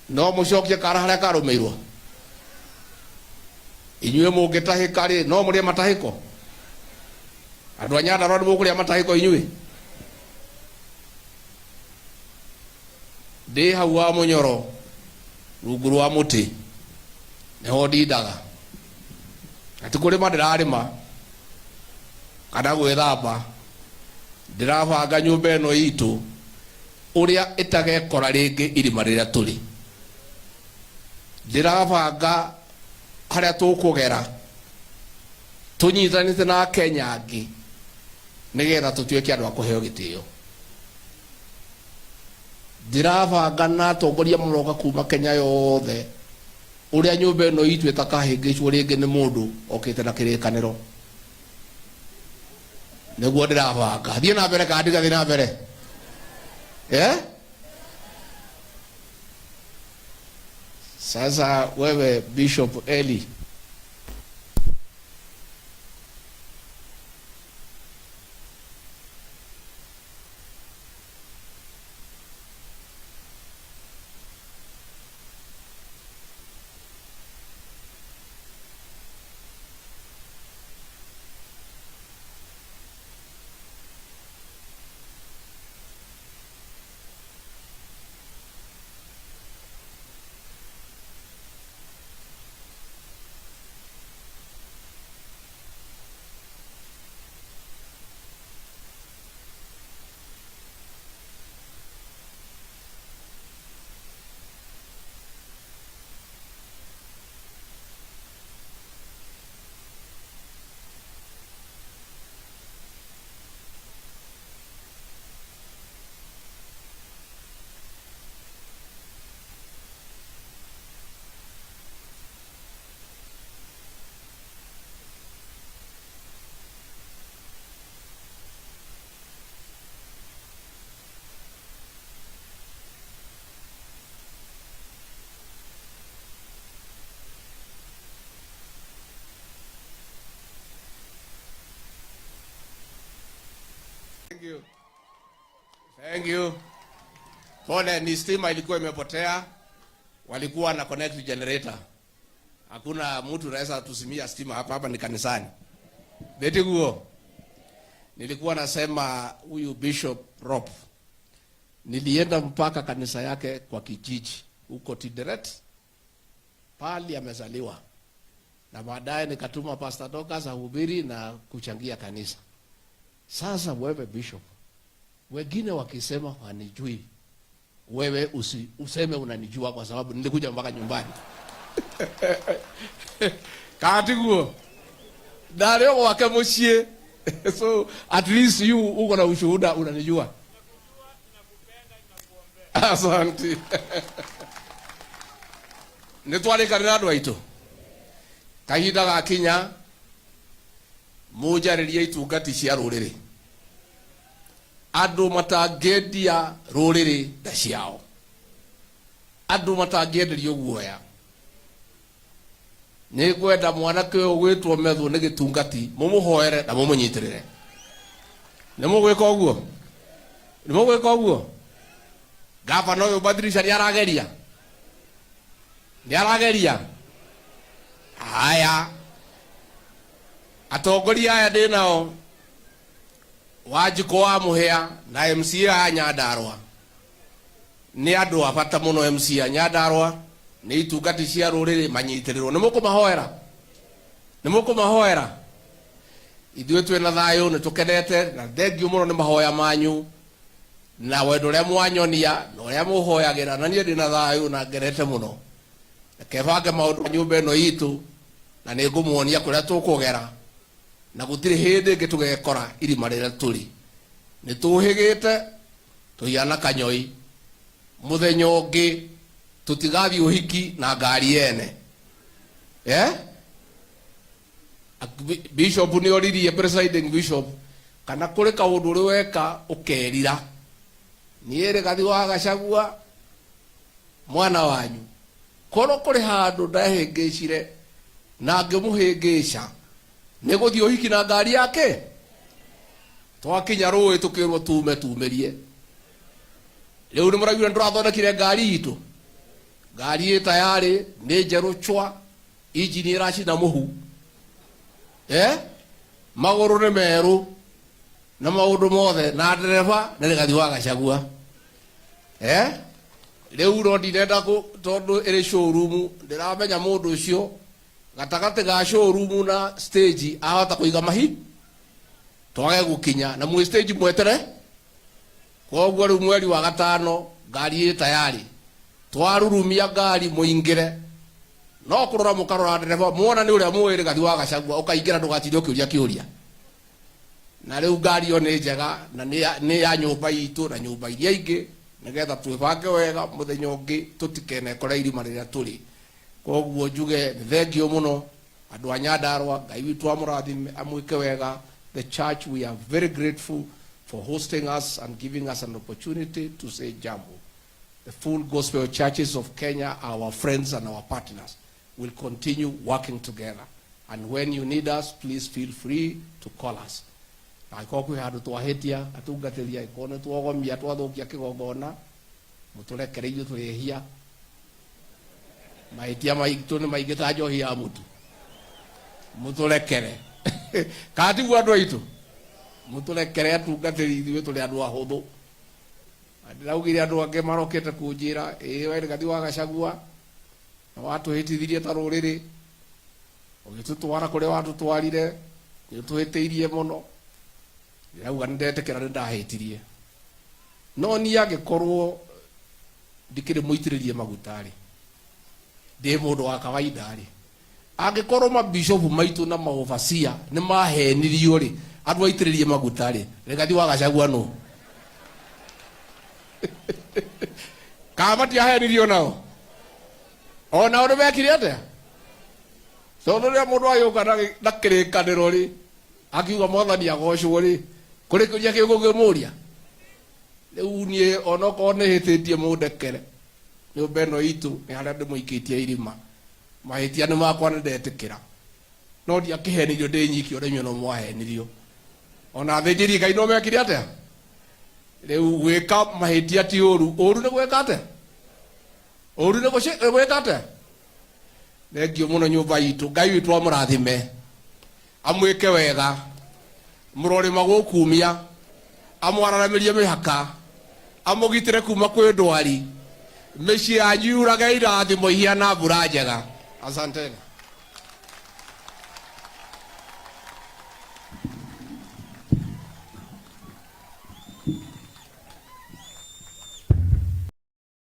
no mucokie kara haria karumirwo inyue mungitahika ri no murie matahiko andu a Nyandarua ni mukuria matahiko inyue ndi hau wa munyoro rungu rwa muti niho ndindaga ati kurima ndirarima kana gwithamba ndirabanga nyumba ino itu uria itagekora ringi irima riria turi ndirabanga haria tukugera tunyitanite na Kenya angi nigetha tutuike andu a kuheo gitio ndirabanga na atongoria muroka kuma Kenya yothe uria nyumba ino itu itakahingicwo ringi ni mundu okite na kirikaniro niguo ndirabanga thie na mbere kandi gathi na mbere Sasa wewe Bishop Eli Thank you. Pole, ni stima ilikuwa imepotea. Walikuwa na connect generator. Hakuna mtu anaweza tusimia stima hapa ni kanisani. Beti huo. Nilikuwa nasema huyu Bishop Rob. Nilienda mpaka kanisa yake kwa kijiji huko Tideret. Pali amezaliwa. Na baadaye nikatuma Pastor Dokas ahubiri na kuchangia kanisa. Sasa wewe Bishop, wengine wakisema wanijui, wewe useme unanijua kwa sababu nilikuja mpaka nyumbani. Kati guo. Dario wake mushie. So at least you uko na ushuhuda unanijua. Asante. Nitwale kanado aito. Kahinda ga Kenya mujaririe itungati cia ruriri andu matangendia ruriri nda ciao andu matangenderio guoya ni kwenda mwanake uyu gwitwo Methu ni gitungati mumuhoere na mumunyitirire ni mugwika uguo gavana uyu Badirisha ni arageria haya atongoria aya ndi nao Wanjiko wa Muhia na MCA Nyandarua ni andu abata muno. MCA Nyandarua ni itungati cia ruriri manyitirirwo nimukumahoera ithuĩ twina thayo ni tukenete na thengiũ muno ni mahoya manyu na wendo uria mwanyonia na uria muhoyagira na nie ndina thayo na ngerete muno kebange maundu nyumba ino itu na ni ngumuonia kuria tukugera na gutiri hindi ngitugekora irima riria turi ni tuhigite tuhiana kanyoi muthenya ungi tutigathi uhiki na ngari yene Bishop ni oririe presiding bishop kana kuri kaundu uri weka ukerira ni gathi wa Gachagua mwana wanyu kono kuri handu ndahingicire na ngimuhingica ni guthii uhiki na ngari yake twakinya rũĩ tukirwo tumerie Leo ni muragire ndurathondekire ngari itu. Ngari tayari ni njeru chwa, injini iraci na muhu. Maguru ni meru na maundu mothe na ndereba ni Rigathi wa Gachagua. Leo ro ndinenda ku tondu iri showroom ndiramenya mundu ucio gatagati ga showroom na stage ahota kuiga mahi twage gukinya na mu stage mwetere koguo ri mweri wa gatano ngari tayari twarurumia ngari muingire no kurora mukarora ndereba muona ni uria muwi Rigathi wa Gachagua ukaingira ndugatire ukiuria kiuria na riu ngari yo ni njega na ni ya nyumba itu na nyumba iria ingi nigetha twibage wega muthenya ungi tutikene kora irima riria turi koguo njuge thengio muno andu a Nyandarua Ngai witu amurathime amwike wega. The church, we are very grateful for hosting us and giving us an opportunity to say jambo. The full gospel churches of Kenya, our friends and our partners, will continue working together. And when you need us, please feel free to call us. Aikokwe hadu twahetia atungatiria ikone twogomia twathukia kigongona muturekere ithu twihia maitia maitu ni maigita njohi ya mutu muturekere kati gwandu aitu muturekere atungatiri ithu tuli andu ahuthu ndiraugire andu ange marokete kunjira we Rigathi wa Gachagua na watu hitithirie ta ruriri ugitutwara kuri watu twarire nituhitiirie muno yauga ndetekera ndahitirie no ni agikorwo ndikire muitiririe magutari ndi mundu wa kawaida ri agikorwo mabishop maitu na maovasia ni mahenirio ri andu aitiririe magutari Rigathi wa Gachagua no kama ti ahenirio nao ona ndo mekire atia so ndo mundu ayo kana nakirikaniro ri akiuga mwathani agocwo ri kuri kuria kigugimuria riu nie onoko ne hititie mundekere nyumba ino itu ni haria ndimuikitie irima mahitia ni makwa ndetikira no dia kihenirio ndi nyiki ore no mwahenirio ona thinjiri Ngai no mekire atia riu gwika mahitia ti uru ni gwika atia uru ni gwika atia thengio muno nyumba itu Ngai witu amurathime amwike wega murori magukumia amwararamirie mihaka amugitire kuma kwi ndwari mici yanyu yuraga irathimo ihia na mbura njega. Asanteni.